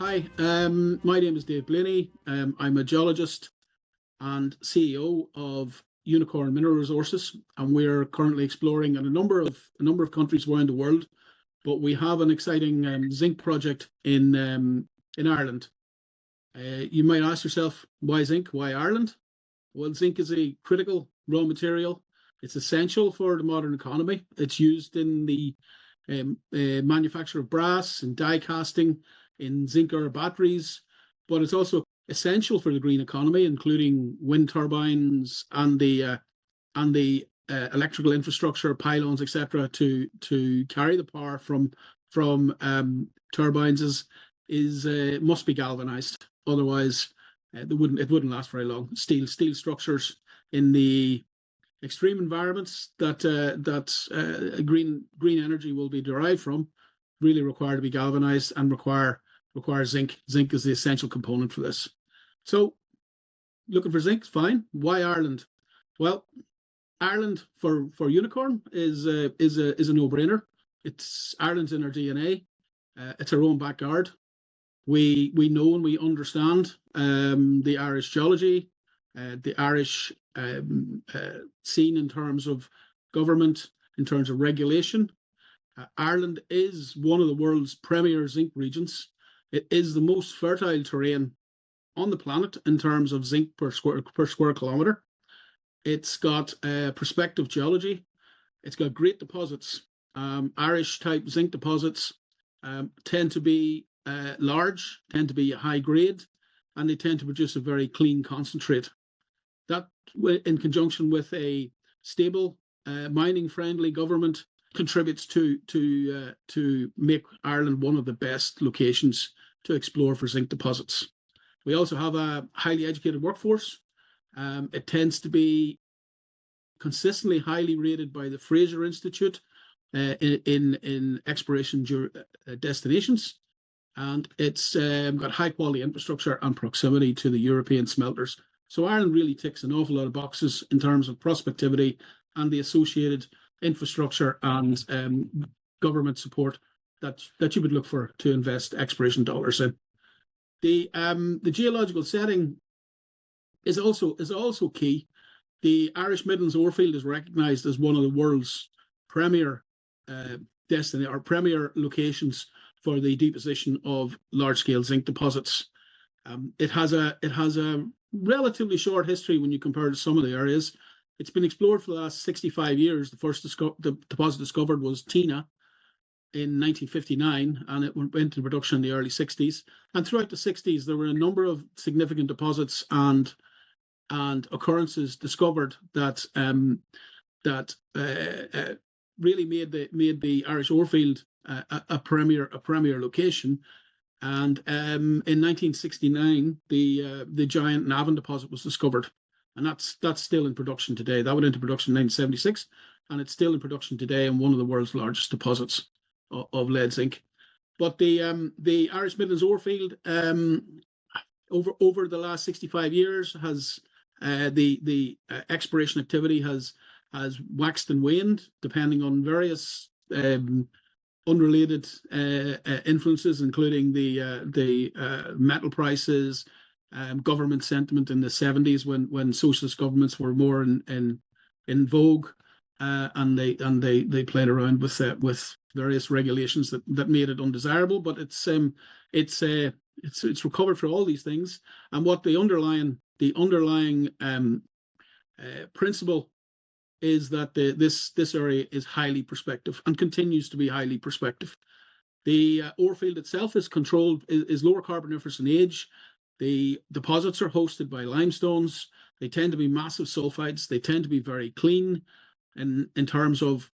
Hi, my name is Dave Blaney. I'm a geologist and CEO of Unicorn Mineral Resources, and we're currently exploring in a number of countries around the world. But we have an exciting zinc project in Ireland. You might ask yourself, why zinc? Why Ireland? Well, zinc is a critical raw material. It's essential for the modern economy. It's used in the manufacture of brass and die casting, in zinc ore batteries, but it's also essential for the green economy, including wind turbines and the electrical infrastructure, pylons, etc., to carry the power from turbines is must be galvanized. Otherwise, it wouldn't last very long. Steel structures in the extreme environments that green energy will be derived from really require to be galvanized and require zinc. Zinc is the essential component for this. So, looking for zinc, fine. Why Ireland? Well, Ireland for Unicorn is a no-brainer. It's Ireland's in our DNA. It's our own backyard. We know and we understand the Irish geology, the Irish scene in terms of government, in terms of regulation. Ireland is one of the world's premier zinc regions. It is the most fertile terrain on the planet in terms of zinc per square kilometre. It's got prospective geology. It's got great deposits. Irish type zinc deposits tend to be large, tend to be high grade, and they tend to produce a very clean concentrate. That, in conjunction with a stable, mining-friendly government, contributes to make Ireland one of the best locations to explore for zinc deposits. We also have a highly educated workforce. It tends to be consistently highly rated by the Fraser Institute in exploration destinations, and it's got high quality infrastructure and proximity to the European smelters. So Ireland really ticks an awful lot of boxes in terms of prospectivity and the associated infrastructure and government support that you would look for to invest exploration dollars in. The geological setting is also key. The Irish Midlands Orefield is recognised as one of the world's premier premier locations for the deposition of large-scale zinc deposits. It has a relatively short history when you compare to some of the areas. It's been explored for the last 65 years. The first deposit discovered was Tina in 1959, and it went into production in the early 60s. And throughout the 60s, there were a number of significant deposits and occurrences discovered that really made the Irish Orefield a premier location. And in 1969, the giant Navan deposit was discovered, and that's still in production today. That went into production in 1976, and it's still in production today and one of the world's largest deposits of lead zinc. But the Irish Midlands Orefield over the last 65 years has the exploration activity has waxed and waned depending on various unrelated influences, including the metal prices, government sentiment in the 70s when socialist governments were more in vogue, and they played around with various regulations that made it undesirable. But it's recovered for all these things, and what the underlying principle is that this area is highly prospective and continues to be highly prospective. The Orefield itself is lower carboniferous in age. The deposits are hosted by limestones. They tend to be massive sulfides. They tend to be very clean in terms of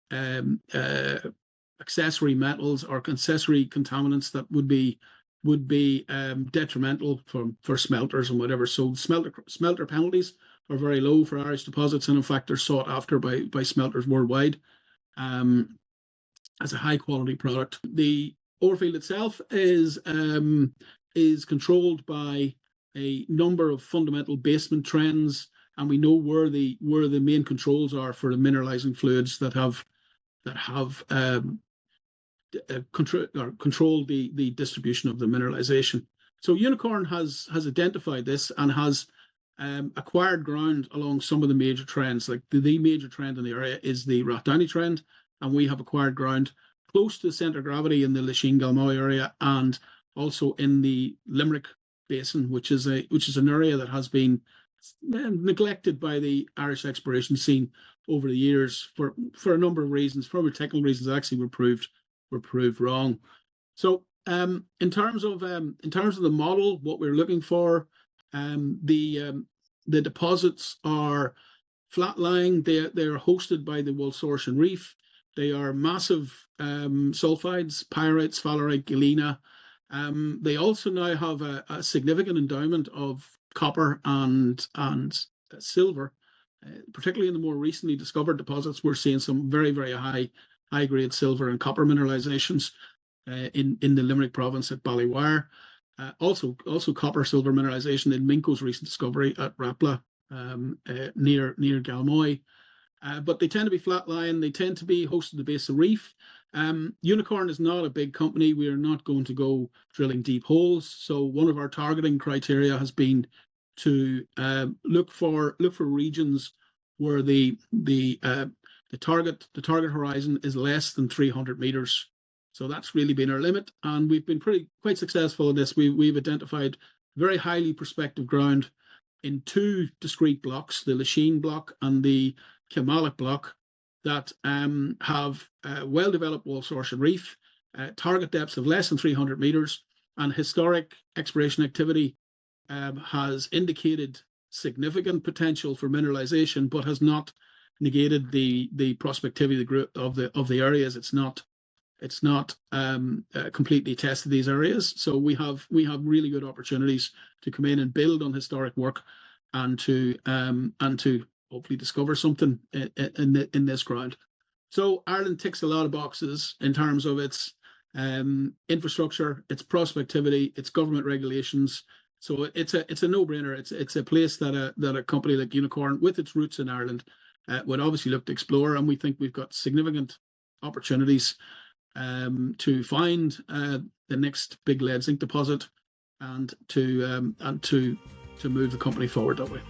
accessory metals or accessory contaminants that would be detrimental for smelters and whatever. So smelter penalties are very low for Irish deposits, and in fact they're sought after by smelters worldwide as a high quality product. The Orefield itself is controlled by a number of fundamental basement trends, and we know where the main controls are for the mineralizing fluids that have controlled the distribution of the mineralization. So Unicorn has identified this and has acquired ground along some of the major trends. Like the major trend in the area is the Rathdowney trend, and we have acquired ground close to the centre of gravity in the Lachine Galmoy area, and also in the Limerick Basin, which is an area that has been neglected by the Irish exploration scene over the years for a number of reasons, probably technical reasons that actually were proved wrong. So in terms of the model, what we're looking for, the deposits are flat lying. They are hosted by the Woolsortian Reef. They are massive sulfides, pyrites, fluorite, galena. They also now have a significant endowment of copper and silver, particularly in the more recently discovered deposits. We're seeing some very, very high grade silver and copper mineralizations in the Limerick province at Ballywire. Also copper silver mineralization in Minko's recent discovery at Rapla near Galmoy. But they tend to be flat lying. They tend to be hosted at the base of reef. Unicorn is not a big company. We are not going to go drilling deep holes. So one of our targeting criteria has been to look for regions where the target horizon is less than 300 meters. So that's really been our limit, and we've been quite successful in this. We've identified very highly prospective ground in two discrete blocks, the Lachine block and the Kilmallock block, that have well-developed Woolsortian Reef, target depths of less than 300 meters, and historic exploration activity has indicated significant potential for mineralization, but has not negated the prospectivity of the areas. It's not completely tested these areas, so we have really good opportunities to come in and build on historic work, and to hopefully discover something in this ground. So Ireland ticks a lot of boxes in terms of its infrastructure, its prospectivity, its government regulations. So it's a no-brainer. It's a place that a company like Unicorn, with its roots in Ireland, would obviously look to explore, and we think we've got significant opportunities to find the next big lead zinc deposit, and to move the company forward that way.